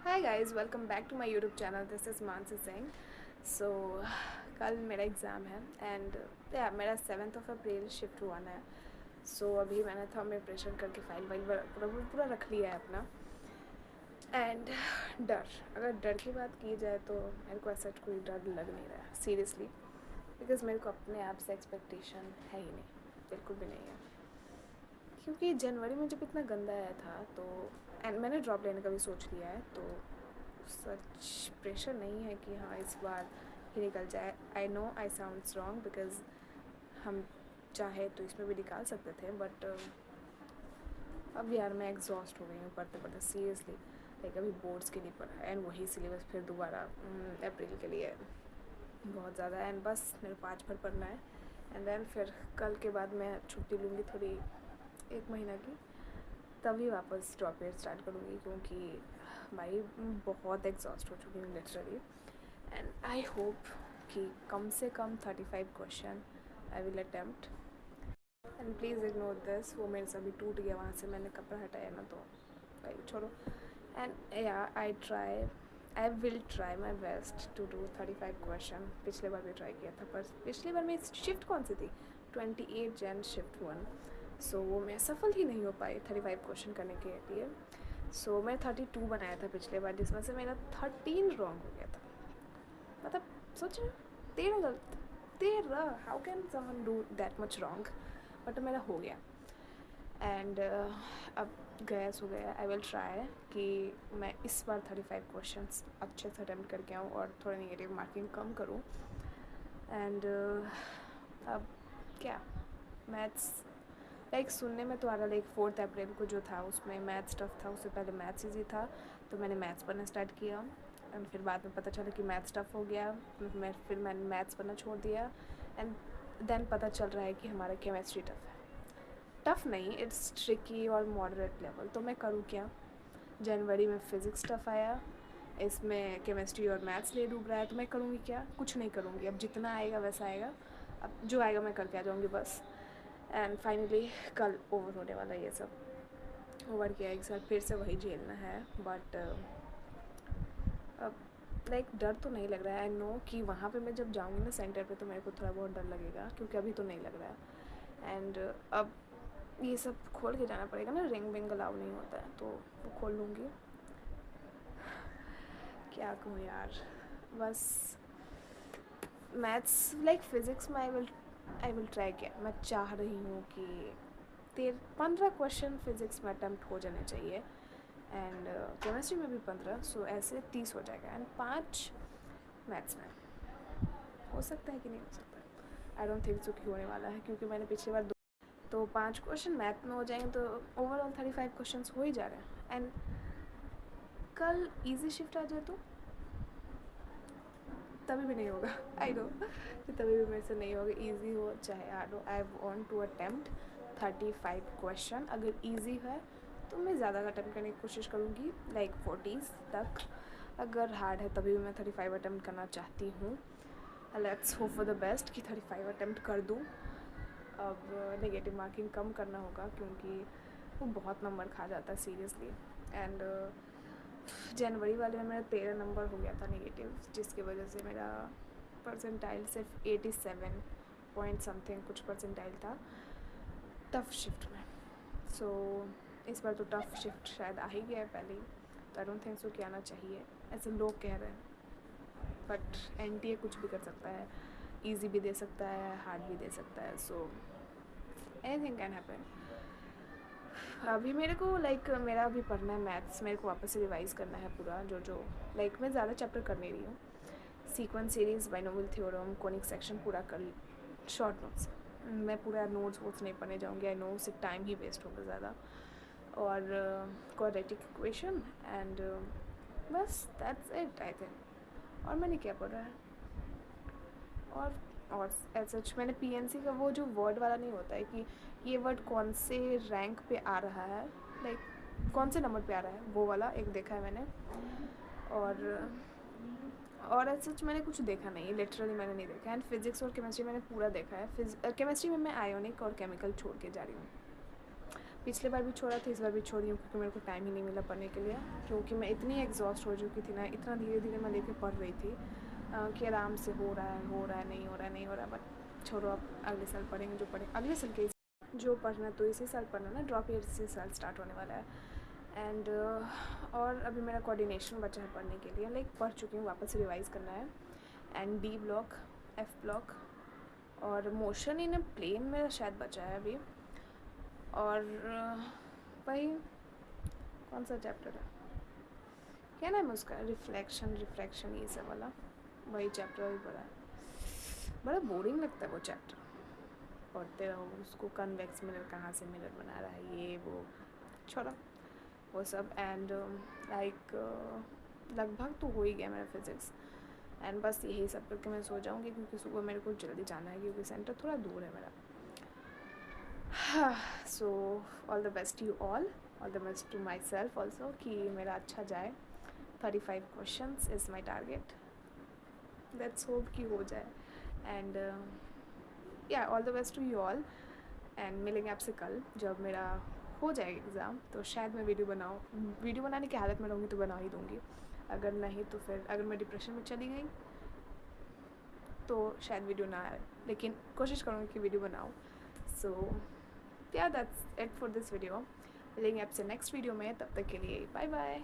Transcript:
Hi guys, welcome back to my YouTube channel. This is Mansi Singh. So कल मेरा exam है and या मेरा 7 अप्रैल शिफ्ट हुआ है। सो अभी मैंने थर्म इम्प्रेशन करके फाइल वाइल पूरा पूरा रख लिया है अपना। एंड अगर डर की बात की जाए तो मेरे को ऐसा कोई डर लग नहीं रहा है सीरियसली, बिकॉज मेरे को अपने आप से एक्सपेक्टेशन है ही नहीं, बिल्कुल भी नहीं है। क्योंकि जनवरी में जब इतना गंदा आया था तो एंड मैंने ड्रॉप लेने का भी सोच लिया है, तो सच प्रेशर नहीं है कि हाँ इस बार ही निकल जाए। I know I sounds wrong because हम चाहे तो इसमें भी निकाल सकते थे, बट अब यार मैं एग्जॉस्ट हो गई हूँ पढ़ते पढ़ते सीरियसली। लाइक अभी बोर्ड्स के लिए पढ़ा एंड वही सिलेबस फिर दोबारा अप्रैल के लिए बहुत ज़्यादा। एंड बस मेरे को आज भर पढ़ना है एंड देन फिर कल के बाद मैं छुट्टी लूँगी थोड़ी, 1 महीना की, तभी वापस ड्रॉप ईयर स्टार्ट करूँगी, क्योंकि भाई बहुत एग्जॉस्ट हो चुकी हूँ लिटरली। एंड आई होप कि कम से कम 35 question I will attempt. And please ignore this, वो मेरे से अभी टूट गया, वहाँ से मैंने कपड़ा हटाया ना, तो भाई छोड़ो। And yeah I will try my best to do 35 question. पिछले बार भी ट्राई किया था, पर पिछली बार मेरी शिफ्ट कौन सी थी, 28 जन शिफ्ट 1। सो वो मैं सफल ही नहीं हो पाई 35 क्वेश्चन करने के लिए। सो मैं 32 बनाया था पिछले बार, जिसमें से मेरा 13 रॉन्ग हो गया था। मतलब सोच 13 गलत, 13, how can someone do that much wrong. But मेरा हो गया एंड अब गया सो गया। आई विल ट्राई कि मैं इस बार 35 क्वेश्चन अच्छे से अटैम्प्ट करके आऊँ और थोड़ा नेगेटिव मार्किंग कम करूँ। एंड अब क्या, मैथ्स लाइक सुनने में तो आ रहा, लाइक 4 अप्रैल को जो था उसमें मैथ्स टफ था, उससे पहले मैथ्स ईजी था, तो मैंने मैथ्स पढ़ना स्टार्ट किया। एंड फिर बाद में पता चला कि मैथ्स टफ हो गया, फिर मैंने मैथ्स पढ़ना छोड़ दिया। एंड देन पता चल रहा है कि हमारा केमिस्ट्री टफ है। टफ नहीं, इट्स ट्रिकी और मॉडरेट लेवल। तो मैं करूँ क्या? जनवरी में फ़िज़िक्स टफ आया, इसमें केमिस्ट्री और मैथ्स ले डूब रहा है, तो मैं करूँगी क्या? कुछ नहीं करूँगी। अब जितना आएगा वैसा आएगा, अब जो आएगा मैं करके आ जाऊँगी बस। एंड फाइनली कल ओवर होने वाला ये सब। ओवर किया, एक साथ फिर से वही झेलना है, बट अब लाइक डर तो नहीं लग रहा है। आई नो कि वहाँ पे मैं जब जाऊँगी ना सेंटर पे, तो मेरे को थोड़ा बहुत डर लगेगा, क्योंकि अभी तो नहीं लग रहा है। एंड अब ये सब खोल के जाना पड़ेगा ना, रिंग विंग अलाउ नहीं होता है, तो वो खोल लूँगी। क्या कहूँ यार, बस मैथ्स लाइक फिज़िक्स में आई विल ट्राई किया। मैं चाह रही हूँ कि 15 क्वेश्चन फिज़िक्स में अटैम्प्ट हो जाने चाहिए एंड केमिस्ट्री में भी 15, सो ऐसे 30 हो जाएगा। एंड 5 मैथ्स में हो सकता है कि नहीं हो सकता, आई डोंट थिंक सो कि होने वाला है, क्योंकि मैंने पिछली बार तो 5 क्वेश्चन मैथ में हो जाएंगे, तो ओवरऑल 35 क्वेश्चन हो ही जा रहे हैं। एंड कल इजी शिफ्ट आ जाए तो तभी भी नहीं होगा। आई नो कि तभी भी मेरे से नहीं होगा, ईजी हो चाहे हार्ड हो। I want to attempt 35 question. अगर ईजी है तो मैं ज़्यादा अटैम्प्ट करने की कोशिश करूँगी, लाइक 40 तक। अगर हार्ड है तभी भी मैं 35 अटैम्प्ट करना चाहती हूँ। Let's hope for the best कि 35 अटैम्प्ट कर दूँ। अब नेगेटिव मार्किंग कम करना होगा, क्योंकि वो बहुत नंबर खा जाता है सीरियसली। एंड जनवरी वाले में मेरा 13 नंबर हो गया था नेगेटिव, जिसकी वजह से मेरा परसेंटाइल सिर्फ 87 पॉइंट समथिंग कुछ परसेंटाइल था टफ़ शिफ्ट में। सो इस बार तो टफ़ शिफ्ट शायद आ ही गया है पहले ही, तो आई डोंट थिंक सो कि आना चाहिए, ऐसे लोग कह रहे हैं। बट एनटीए कुछ भी कर सकता है, ईजी भी दे सकता है, हार्ड भी दे सकता है, सो एनीथिंग कैन हैपन। अभी मेरे को लाइक मेरा अभी पढ़ना है मैथ्स, मेरे को वापस से रिवाइज करना है पूरा जो लाइक मैं ज़्यादा चैप्टर कर नहीं रही हूँ। Sequence series, binomial theorem, conic section पूरा कर, शॉर्ट नोट्स। मैं पूरा नोट्स वोट्स नहीं पढ़ने जाऊँगी, आई नो उससे टाइम ही वेस्ट होगा ज़्यादा। और क्वाड्रेटिक इक्वेशन एंड बस दैट्स इट आई थिंक। और मैंने क्या पढ़ा है, और एज सच मैंने पीएनसी का वो जो वर्ड वाला नहीं होता है कि ये वर्ड कौन से रैंक पे आ रहा है, लाइक कौन से नंबर पे आ रहा है, वो वाला एक देखा है मैंने। और एज सच मैंने कुछ देखा नहीं, लिटरली मैंने नहीं देखा। एंड फिज़िक्स और केमिस्ट्री मैंने पूरा देखा है। केमिस्ट्री में मैं आयोनिक और केमिकल छोड़ के जा रही हूँ, पिछले बार भी छोड़ा था, इस बार भी छोड़ी हूँ क्योंकि मेरे को टाइम ही नहीं मिला पढ़ने के लिए, क्योंकि मैं इतनी एग्जॉस्ट हो चुकी थी ना, इतना धीरे धीरे मैं लेके पढ़ रही थी कि आराम से हो रहा है, नहीं हो रहा है, नहीं हो रहा है, बट छोड़ो, अब अगले साल पढ़ेंगे जो पढ़ेंगे, अगले साल के जो पढ़ना तो इसी साल पढ़ना ना, ड्रॉप ईयर इसी साल स्टार्ट होने वाला है। एंड और अभी मेरा कोऑर्डिनेशन बचा है पढ़ने के लिए, लाइक पढ़ चुकी हूँ, वापस रिवाइज़ करना है। And D block, F block और मोशन इन ए प्लेन मेरा शायद बचा है अभी। और वही कौन सा चैप्टर है, क्या नाम है उसका, रिफ्लेक्शन ये सब वाला, वही चैप्टर भी पढ़ा है। बड़ा बोरिंग लगता है वो चैप्टर, पढ़ते रहो उसको, कन्वेक्स मिरर कहाँ से मिरर बना रहा है, ये वो, छोड़ो वो सब। एंड लाइक लगभग तो हो ही गया मेरा फिज़िक्स। एंड बस यही सब करके मैं सो जाऊँगी, क्योंकि सुबह मेरे को जल्दी जाना है, क्योंकि सेंटर थोड़ा दूर है मेरा। So all the best you all the best to myself also, कि मेरा अच्छा जाए। 35 questions is my target, let's hope कि हो जाए। And yeah all the best to you all, and मिलेंगे आपसे कल जब मेरा हो जाएगा एग्ज़ाम, तो शायद मैं वीडियो बनाने की हालत में रहूँगी तो बना ही दूँगी, अगर नहीं तो फिर अगर मैं डिप्रेशन में चली गई तो शायद वीडियो ना आए, लेकिन कोशिश करूँगी कि वीडियो बनाऊँ। सो या that's it for this video, मिलेंगे आपसे नेक्स्ट वीडियो में, तब तक के लिए बाय बाय।